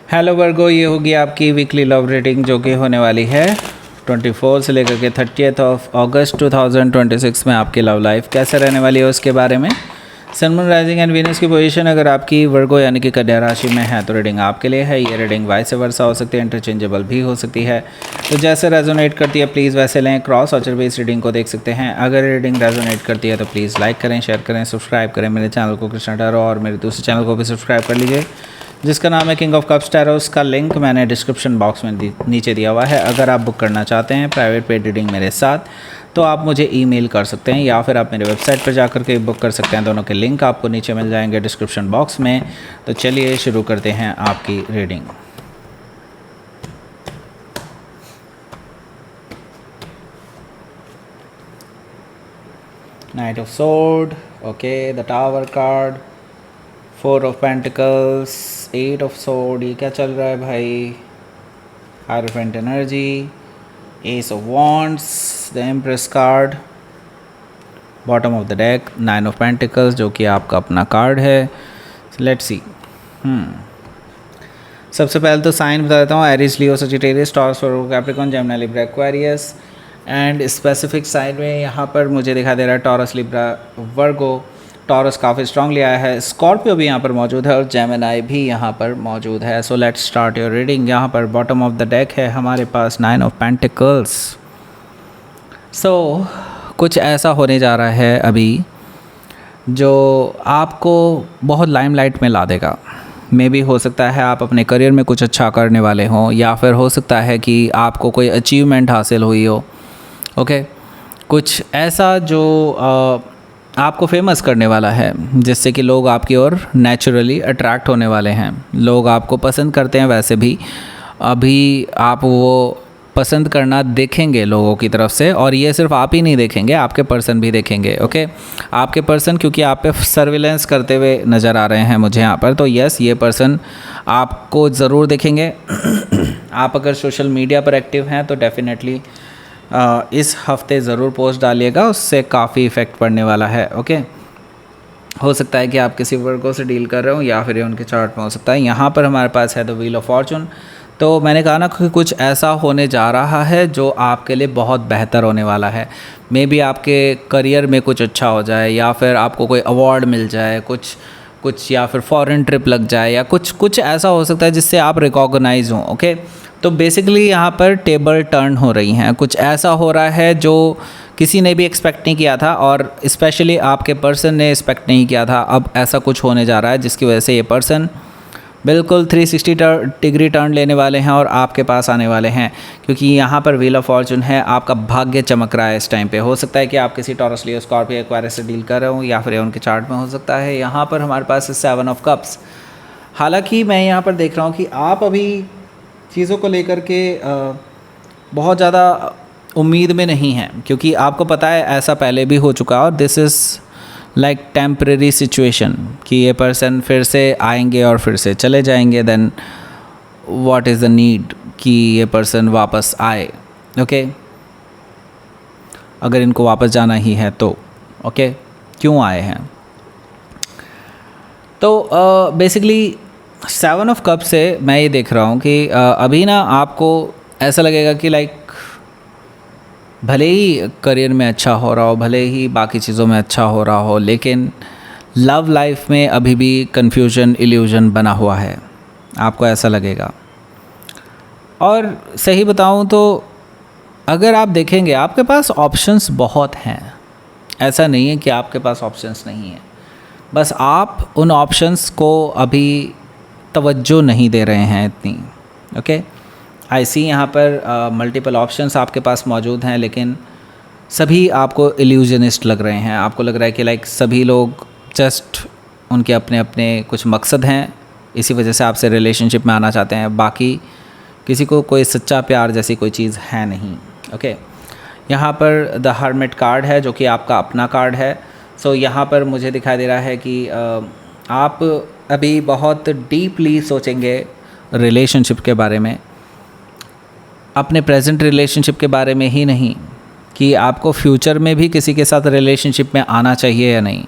Hello वर्गो, ये होगी आपकी वीकली लव रीडिंग जो कि होने वाली है 24 से लेकर के 30 ऑफ अगस्त 2026 में। आपकी लव लाइफ कैसे रहने वाली है उसके बारे में। सन, मून, राइजिंग एंड वीनस की पोजीशन अगर आपकी वर्गो यानी कि कन्या राशि में है तो रीडिंग आपके लिए है। ये रीडिंग वाइस वर्सा हो सकती है, इंटरचेंजेबल भी हो सकती है, तो जैसे रेजोनेट करती है प्लीज़ वैसे लें। क्रॉस ऑचर भी इस रीडिंग को देख सकते हैं। अगर रीडिंग रेजोनेट करती है तो प्लीज़ लाइक करें, शेयर करें, सब्सक्राइब करें मेरे चैनल को कृष्णा टैरो, और मेरे दूसरे चैनल को भी सब्सक्राइब कर लीजिए जिसका नाम है किंग ऑफ कप्स टैरो। उसका लिंक मैंने डिस्क्रिप्शन बॉक्स में नीचे दिया हुआ है। अगर आप बुक करना चाहते हैं प्राइवेट पेड रीडिंग मेरे साथ तो आप मुझे ईमेल कर सकते हैं या फिर आप मेरे वेबसाइट पर जाकर के बुक कर सकते हैं। दोनों के लिंक आपको नीचे मिल जाएंगे डिस्क्रिप्शन बॉक्स में। तो चलिए शुरू करते हैं आपकी reading. Knight of sword, okay, the tower card, 4 of pentacles, 8 of sword. ये क्या चल रहा है भाई? Hierophant energy, ace of wands, the empress card, bottom of the deck 9 of pentacles जो कि आपका अपना कार्ड है। Let's see. सबसे पहले तो साइन बता देता हूँ, Aries, Leo, Sagittarius, Taurus, Capricorn, Gemini, Libra, Aquarius. And specific sign में यहाँ पर मुझे दिखा दे रहा है टॉरस, लिब्रा, वर्गो। टॉरस काफ़ी स्ट्रांगली आया है, स्कॉर्पियो भी यहाँ पर मौजूद है और जेमिनी भी यहाँ पर मौजूद है। So let's start your reading. यहाँ पर बॉटम ऑफ द डेक है हमारे पास 9 ऑफ पेंटिकल्स। सो कुछ ऐसा होने जा रहा है अभी जो आपको बहुत लाइमलाइट में ला देगा। मे भी हो सकता है आप अपने करियर में कुछ अच्छा करने वाले हों, या फिर हो सकता है कि आपको कोई अचीवमेंट हासिल हुई हो। ओके, कुछ ऐसा जो आपको फेमस करने वाला है जिससे कि लोग आपकी ओर नेचुरली अट्रैक्ट होने वाले हैं। लोग आपको पसंद करते हैं वैसे भी, अभी आप वो पसंद करना देखेंगे लोगों की तरफ से, और ये सिर्फ आप ही नहीं देखेंगे, आपके पर्सन भी देखेंगे। ओके, आपके पर्सन क्योंकि आप पे सर्विलेंस करते हुए नज़र आ रहे हैं मुझे यहाँ पर, तो यस, ये पर्सन आपको ज़रूर देखेंगे। आप अगर सोशल मीडिया पर एक्टिव हैं तो डेफिनेटली इस हफ्ते ज़रूर पोस्ट डालिएगा, उससे काफ़ी इफ़ेक्ट पड़ने वाला है। ओके, हो सकता है कि आप किसी वर्गों से डील कर रहे हो या फिर उनके चार्ट में हो सकता है। यहाँ पर हमारे पास है द व्हील ऑफ फॉर्चून। तो मैंने कहा ना कि कुछ ऐसा होने जा रहा है जो आपके लिए बहुत बेहतर होने वाला है। मे बी आपके करियर में कुछ अच्छा हो जाए, या फिर आपको कोई अवार्ड मिल जाए, कुछ या फिर फॉरेन ट्रिप लग जाए, या कुछ ऐसा हो सकता है जिससे आप रिकॉग्नाइज हों। ओके, तो बेसिकली यहाँ पर टेबल टर्न हो रही हैं। कुछ ऐसा हो रहा है जो किसी ने भी एक्सपेक्ट नहीं किया था, और स्पेशली आपके पर्सन ने एक्सपेक्ट नहीं किया था। अब ऐसा कुछ होने जा रहा है जिसकी वजह से ये पर्सन बिल्कुल 360 डिग्री टर्न लेने वाले हैं और आपके पास आने वाले हैं, क्योंकि यहाँ पर व्हील ऑफ फॉर्चून है। आपका भाग्य चमक रहा है इस टाइम पे। हो सकता है कि आप किसी टॉरस, लियो, स्कॉर्पियो, एक्वेरियस से डील कर रहे हो, या फिर उनके चार्ट में हो सकता है। यहाँ पर हमारे पास 7 ऑफ कप्स। हालांकि मैं यहाँ पर देख रहा हूँ कि आप अभी चीज़ों को लेकर के बहुत ज़्यादा उम्मीद में नहीं हैं, क्योंकि आपको पता है ऐसा पहले भी हो चुका है, और this is like temporary situation कि ये पर्सन फिर से आएंगे और फिर से चले जाएंगे। Then what is the need कि ये पर्सन वापस आए? ओके, अगर इनको वापस जाना ही है तो ओके, क्यों आए हैं? तो बेसिकली 7 ऑफ कप से मैं ये देख रहा हूँ कि अभी ना आपको ऐसा लगेगा कि लाइक भले ही करियर में अच्छा हो रहा हो, भले ही बाकी चीज़ों में अच्छा हो रहा हो, लेकिन लव लाइफ में अभी भी कन्फ्यूजन, इल्यूजन बना हुआ है। आपको ऐसा लगेगा। और सही बताऊँ तो अगर आप देखेंगे आपके पास ऑप्शंस बहुत हैं। ऐसा नहीं है कि आपके पास ऑप्शंस नहीं हैं, बस आप उन ऑप्शंस को अभी तवज्जो नहीं दे रहे हैं इतनी। ओके, आई सी यहाँ पर मल्टीपल ऑप्शंस आपके पास मौजूद हैं, लेकिन सभी आपको इल्यूजनिस्ट लग रहे हैं। आपको लग रहा है कि लाइक सभी लोग जस्ट उनके अपने अपने कुछ मकसद हैं, इसी वजह से आपसे रिलेशनशिप में आना चाहते हैं। बाकी किसी को कोई सच्चा प्यार जैसी कोई चीज़ है नहीं। ओके, यहाँ पर द हर्मिट कार्ड है जो कि आपका अपना कार्ड है। सो यहाँ पर मुझे दिखाई दे रहा है कि आप अभी बहुत डीपली सोचेंगे रिलेशनशिप के बारे में, अपने प्रेजेंट रिलेशनशिप के बारे में ही नहीं कि आपको फ्यूचर में भी किसी के साथ रिलेशनशिप में आना चाहिए या नहीं।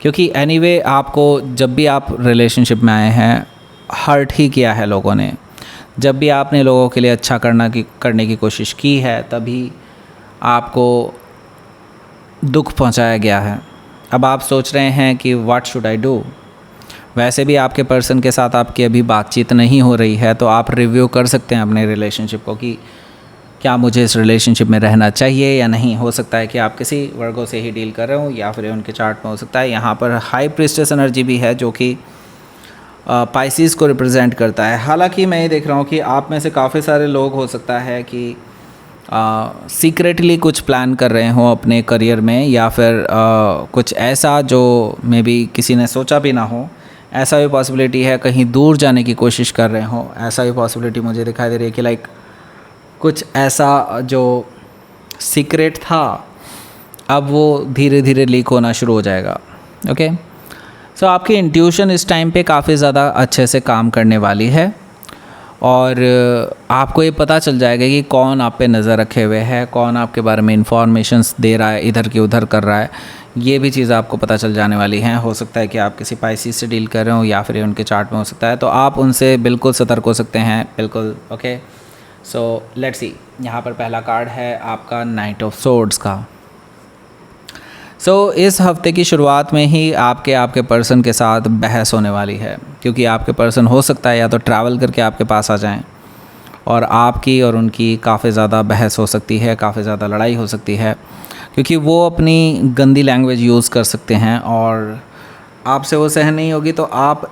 क्योंकि एनीवे आपको जब भी आप रिलेशनशिप में आए हैं हर्ट ही किया है लोगों ने। जब भी आपने लोगों के लिए अच्छा करने की कोशिश की है तभी आपको दुख पहुंचाया गया है। अब आप सोच रहे हैं कि व्हाट शुड आई डू। वैसे भी आपके पर्सन के साथ आपकी अभी बातचीत नहीं हो रही है, तो आप रिव्यू कर सकते हैं अपने रिलेशनशिप को कि क्या मुझे इस रिलेशनशिप में रहना चाहिए या नहीं। हो सकता है कि आप किसी वर्गों से ही डील कर रहे हो या फिर उनके चार्ट में हो सकता है यहाँ पर हाई प्रीस्टेस एनर्जी भी है जो कि पाइसिस को रिप्रेजेंट करता है। हालांकि मैं ये देख रहा हूँ कि आप में से काफ़ी सारे लोग हो सकता है कि सीक्रेटली कुछ प्लान कर रहे हों अपने करियर में, या फिर कुछ ऐसा जो मे बी किसी ने सोचा भी ना हो, ऐसा भी पॉसिबिलिटी है। कहीं दूर जाने की कोशिश कर रहे हों, ऐसा भी पॉसिबिलिटी मुझे दिखाई दे रही है कि लाइक कुछ ऐसा जो सीक्रेट था अब वो धीरे धीरे लीक होना शुरू हो जाएगा। ओके, सो आपकी इंट्यूशन इस टाइम पे काफ़ी ज़्यादा अच्छे से काम करने वाली है और आपको ये पता चल जाएगा कि कौन आप पे नज़र रखे हुए है, कौन आपके बारे में इंफॉर्मेशंस दे रहा है, इधर की उधर कर रहा है। ये भी चीज़ आपको पता चल जाने वाली हैं। हो सकता है कि आप किसी पाइसिस से डील कर रहे हो या फिर उनके चार्ट में हो सकता है, तो आप उनसे बिल्कुल सतर्क हो सकते हैं। बिल्कुल ओके, सो लेट्स सी। यहाँ पर पहला कार्ड है आपका नाइट ऑफ सोर्ड्स का। इस हफ्ते की शुरुआत में ही आपके पर्सन के साथ बहस होने वाली है, क्योंकि आपके पर्सन हो सकता है या तो ट्रैवल करके आपके पास आ जाएं और आपकी और उनकी काफ़ी ज़्यादा बहस हो सकती है, काफ़ी ज़्यादा लड़ाई हो सकती है, क्योंकि वो अपनी गंदी लैंग्वेज यूज़ कर सकते हैं और आपसे वो सहन नहीं होगी तो आप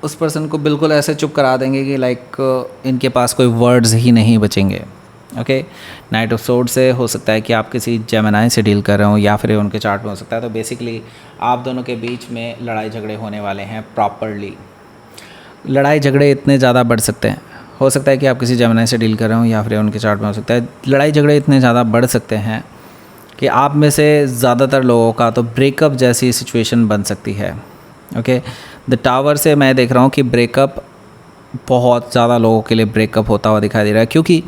उस पर्सन को बिल्कुल ऐसे चुप करा देंगे कि लाइक इनके पास कोई वर्ड्स ही नहीं बचेंगे। ओके, नाइट ऑफ सोर्ड से हो सकता है कि आप किसी जेमिनी से डील कर रहे हो या फिर उनके चार्ट में हो सकता है। तो बेसिकली आप दोनों के बीच में लड़ाई झगड़े होने वाले हैं प्रॉपरली। लड़ाई झगड़े इतने ज़्यादा बढ़ सकते हैं, हो सकता है कि आप किसी जेमिनी से डील कर रहे हो या फिर उनके चार्ट में हो सकता है। लड़ाई झगड़े इतने ज़्यादा बढ़ सकते हैं कि आप में से ज़्यादातर लोगों का तो ब्रेकअप जैसी सिचुएशन बन सकती है। ओके, द टावर से मैं देख रहा हूँ कि ब्रेकअप बहुत ज़्यादा लोगों के लिए ब्रेकअप होता हुआ दिखाई दे रहा है, क्योंकि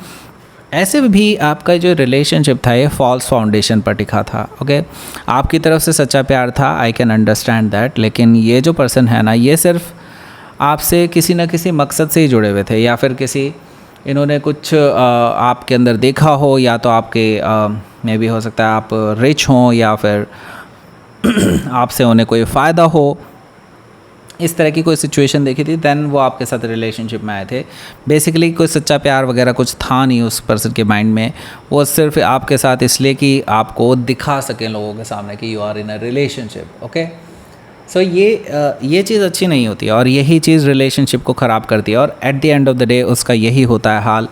ऐसे भी आपका जो रिलेशनशिप था ये फॉल्स फाउंडेशन पर टिका था। ओके, आपकी तरफ से सच्चा प्यार था, आई कैन अंडरस्टैंड दैट, लेकिन ये जो पर्सन है ना, ये सिर्फ आपसे किसी न किसी मकसद से ही जुड़े हुए थे, या फिर इन्होंने कुछ आपके अंदर देखा हो, या तो आपके में भी हो सकता है आप रिच हों या फिर आपसे उन्हें कोई फ़ायदा हो, इस तरह की कोई सिचुएशन देखी थी, देन वो आपके साथ रिलेशनशिप में आए थे। बेसिकली कोई सच्चा प्यार वगैरह कुछ था नहीं उस पर्सन के माइंड में, वो सिर्फ आपके साथ इसलिए कि आपको दिखा सकें लोगों के सामने कि you are in a relationship. Okay, so ये चीज़ अच्छी नहीं होती और यही चीज़ रिलेशनशिप को ख़राब करती है, और at the end of the day उसका यही होता है हाल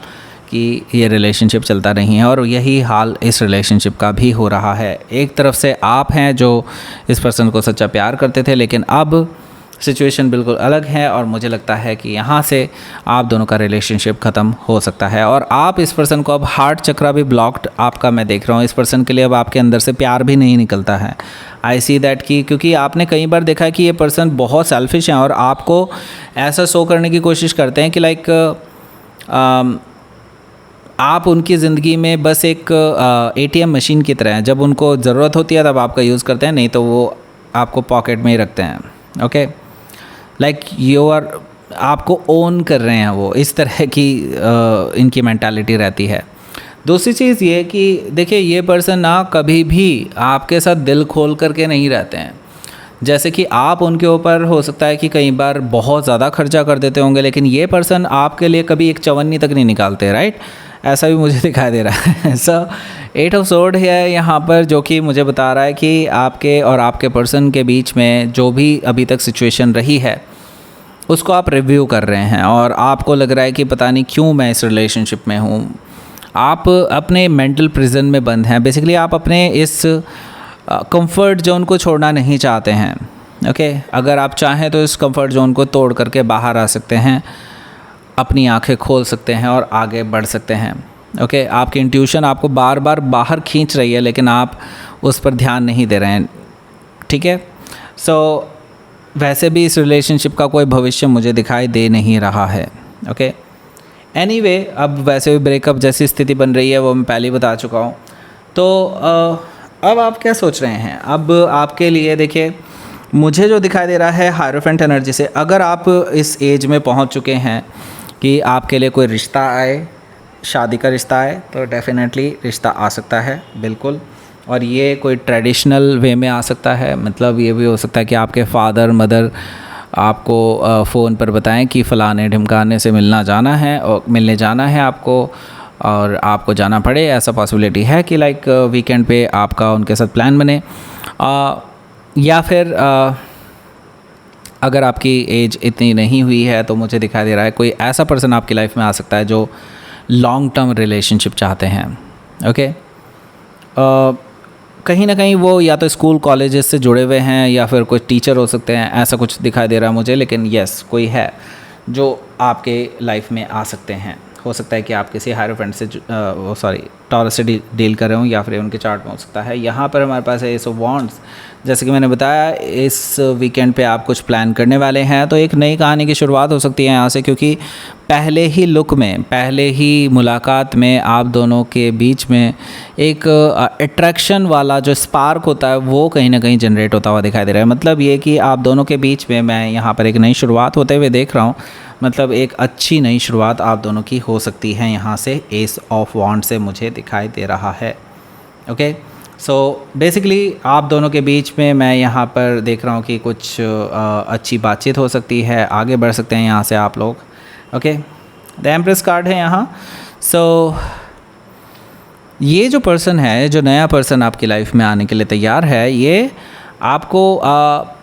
कि ये रिलेशनशिप चलता नहीं है। और यही हाल इस रिलेशनशिप का भी हो रहा है। एक तरफ से आप हैं जो इस पर्सन को सच्चा प्यार करते थे, लेकिन अब सिचुएशन बिल्कुल अलग है और मुझे लगता है कि यहाँ से आप दोनों का रिलेशनशिप ख़त्म हो सकता है। और आप इस पर्सन को अब हार्ट चक्रा भी ब्लॉक्ड आपका मैं देख रहा हूँ। इस पर्सन के लिए अब आपके अंदर से प्यार भी नहीं निकलता है। आई सी दैट कि क्योंकि आपने कई बार देखा है कि ये पर्सन बहुत सेल्फिश हैं और आपको ऐसा शो करने की कोशिश करते हैं कि लाइक आप उनकी ज़िंदगी में बस एक ATM मशीन की तरह हैं। जब उनको ज़रूरत होती है तब आपका यूज़ करते हैं, नहीं तो वो आपको पॉकेट में ही रखते हैं। ओके, लाइक यू आर, आपको ओन कर रहे हैं वो, इस तरह की इनकी मेंटालिटी रहती है। दूसरी चीज़ ये कि देखिए ये पर्सन ना कभी भी आपके साथ दिल खोल करके नहीं रहते हैं। जैसे कि आप उनके ऊपर हो सकता है कि कई बार बहुत ज़्यादा खर्चा कर देते होंगे, लेकिन ये पर्सन आपके लिए कभी एक चवन्नी तक नहीं निकालते, राइट? ऐसा भी मुझे दिखाई दे रहा है। सो 8 ऑफ सोर्ड है यहाँ पर, जो कि मुझे बता रहा है कि आपके और आपके पर्सन के बीच में जो भी अभी तक सिचुएशन रही है उसको आप रिव्यू कर रहे हैं और आपको लग रहा है कि पता नहीं क्यों मैं इस रिलेशनशिप में हूँ। आप अपने मेंटल प्रिजन में बंद हैं। बेसिकली आप अपने इस कंफर्ट जोन को छोड़ना नहीं चाहते हैं। ओके, अगर आप चाहें तो इस कंफर्ट जोन को तोड़ करके बाहर आ सकते हैं, अपनी आंखें खोल सकते हैं और आगे बढ़ सकते हैं। ओके, आपकी इंट्यूशन आपको बार बार बाहर खींच रही है, लेकिन आप उस पर ध्यान नहीं दे रहे हैं। ठीक है, सो वैसे भी इस रिलेशनशिप का कोई भविष्य मुझे दिखाई दे नहीं रहा है। ओके, एनीवे, अब वैसे भी ब्रेकअप जैसी स्थिति बन रही है, वो मैं पहले ही बता चुका हूँ। तो अब आप क्या सोच रहे हैं? अब आपके लिए देखिए, मुझे जो दिखाई दे रहा है हायरोफेंट एनर्जी से, अगर आप इस एज में पहुंच चुके हैं कि आपके लिए कोई रिश्ता आए, शादी का रिश्ता आए, तो डेफिनेटली रिश्ता आ सकता है बिल्कुल। और ये कोई ट्रेडिशनल वे में आ सकता है, मतलब ये भी हो सकता है कि आपके फादर मदर आपको फ़ोन पर बताएं कि फ़लाने ढिमकाने से मिलने जाना है आपको, और आपको जाना पड़े। ऐसा पॉसिबिलिटी है कि लाइक वीकेंड पे आपका उनके साथ प्लान बने। या फिर अगर आपकी एज इतनी नहीं हुई है तो मुझे दिखाई दे रहा है कोई ऐसा पर्सन आपकी लाइफ में आ सकता है जो लॉन्ग टर्म रिलेशनशिप चाहते हैं। ओके, कहीं ना कहीं वो या तो स्कूल कॉलेजेस से जुड़े हुए हैं या फिर कोई टीचर हो सकते हैं, ऐसा कुछ दिखाई दे रहा है मुझे। लेकिन यस, कोई है जो आपके लाइफ में आ सकते हैं। हो सकता है कि आप किसी हायरोफेंट से टॉरस से डील कर रहे हो, या फिर उनके चार्ट में हो सकता है। यहाँ पर हमारे पास है एस ऑफ वॉन्ड्स। जैसे कि मैंने बताया, इस वीकेंड पे आप कुछ प्लान करने वाले हैं, तो एक नई कहानी की शुरुआत हो सकती है यहाँ से, क्योंकि पहले ही लुक में, पहले ही मुलाकात में आप दोनों के बीच में एक अट्रैक्शन वाला जो स्पार्क होता है वो कहीं ना कहीं जनरेट होता हुआ दिखाई दे रहा है। मतलब ये कि आप दोनों के बीच में मैं यहाँ पर एक नई शुरुआत होते हुए देख रहा हूँ। मतलब एक अच्छी नई शुरुआत आप दोनों की हो सकती है यहाँ से एस ऑफ वॉन्ड से मुझे दिखाई दे रहा है। ओके, सो बेसिकली आप दोनों के बीच में मैं यहाँ पर देख रहा हूँ कि कुछ अच्छी बातचीत हो सकती है, आगे बढ़ सकते हैं यहाँ से आप लोग। ओके, द एम्प्रेस कार्ड है यहाँ। सो ये जो पर्सन है, जो नया पर्सन आपकी लाइफ में आने के लिए तैयार है, ये आपको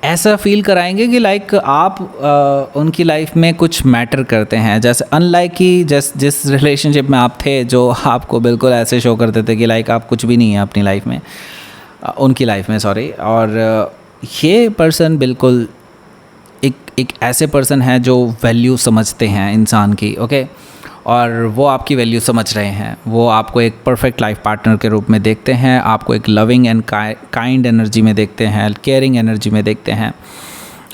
ऐसा फील कराएंगे कि लाइक आप उनकी लाइफ में कुछ मैटर करते हैं। जैसे अनलाइक कि जिस रिलेशनशिप में आप थे, जो आपको बिल्कुल ऐसे शो करते थे कि लाइक आप कुछ भी नहीं है अपनी लाइफ में, उनकी लाइफ में, सॉरी। और ये पर्सन बिल्कुल एक ऐसे पर्सन है जो वैल्यू समझते हैं इंसान की। ओके, और वो आपकी वैल्यू समझ रहे हैं। वो आपको एक परफेक्ट लाइफ पार्टनर के रूप में देखते हैं, आपको एक लविंग एंड काइंड एनर्जी में देखते हैं, केयरिंग एनर्जी में देखते हैं।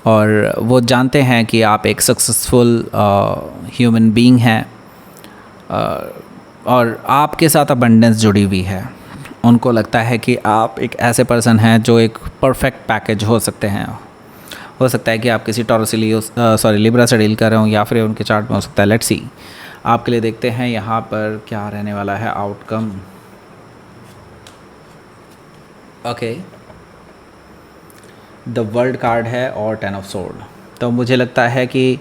और वो जानते हैं कि आप एक सक्सेसफुल ह्यूमन बीइंग हैं, और आपके साथ अबंडेंस जुड़ी हुई है। उनको लगता है कि आप एक ऐसे पर्सन हैं जो एक परफेक्ट पैकेज हो सकते हैं। हो सकता है कि आप किसी टॉरस लिब्रा से डील कर रहे हो, या फिर उनके चार्ट में हो सकता है। लेट्स सी, आपके लिए देखते हैं यहाँ पर क्या रहने वाला है outcome. Okay, the world card है और 10 ऑफ सोर्ड। तो मुझे लगता है कि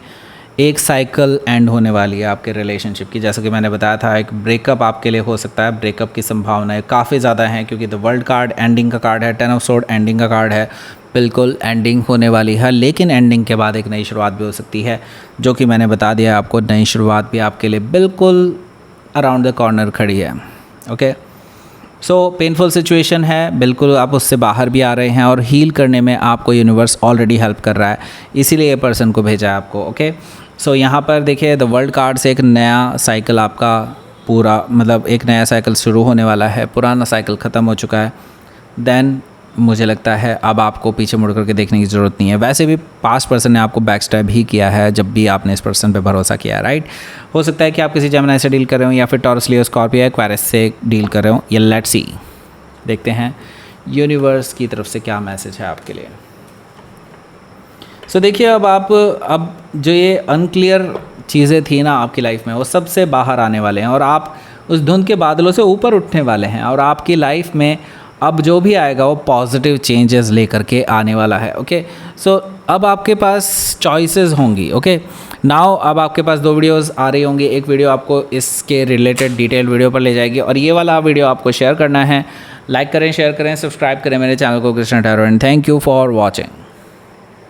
एक साइकिल एंड होने वाली है आपके रिलेशनशिप की। जैसा कि मैंने बताया था, एक ब्रेकअप आपके लिए हो सकता है। ब्रेकअप की संभावनाएं काफ़ी ज़्यादा हैं, क्योंकि द वर्ल्ड कार्ड एंडिंग का कार्ड है, 10 ऑफ सोर्ड एंडिंग का कार्ड है। बिल्कुल एंडिंग होने वाली है, लेकिन एंडिंग के बाद एक नई शुरुआत भी हो सकती है, जो कि मैंने बता दिया आपको। नई शुरुआत भी आपके लिए बिल्कुल अराउंड द कॉर्नर खड़ी है। ओके, सो पेनफुल सिचुएशन है, बिल्कुल आप उससे बाहर भी आ रहे हैं, और हील करने में आपको यूनिवर्स ऑलरेडी हेल्प कर रहा है, इसीलिए ये पर्सन को भेजा है आपको। ओके, सो यहाँ पर देखिए, द वर्ल्ड कार्ड से एक नया साइकिल आपका पूरा, मतलब एक नया साइकिल शुरू होने वाला है। पुराना साइकिल ख़त्म हो चुका है। देन मुझे लगता है अब आपको पीछे मुड़ करके देखने की ज़रूरत नहीं है। वैसे भी पास्ट पर्सन ने आपको बैक स्टैब ही किया है जब भी आपने इस पर्सन पे भरोसा किया है, राइट। हो सकता है कि आप किसी जेमिनी से डील कर रहे हो, या फिर टॉरस, लियो, स्कॉर्पियो, एक्वेरियस से डील कर रहे हो। या लेट्स सी, देखते हैं यूनिवर्स की तरफ से क्या मैसेज है आपके लिए। सो देखिए, अब जो ये अनक्लियर चीज़ें थी ना आपकी लाइफ में, वो सबसे बाहर आने वाले हैं, और आप उस धुंध के बादलों से ऊपर उठने वाले हैं। और आपकी लाइफ में अब जो भी आएगा वो पॉजिटिव चेंजेस लेकर के आने वाला है। ओके, सो अब आपके पास चॉइसेस होंगी। ओके, नाउ अब आपके पास 2 वीडियोस आ रही होंगी। एक वीडियो आपको इसके रिलेटेड डिटेल वीडियो पर ले जाएगी, और ये वाला वीडियो आपको शेयर करना है। लाइक करें, शेयर करें, सब्सक्राइब करें मेरे चैनल को, Krishna tarot, and thank you for watching.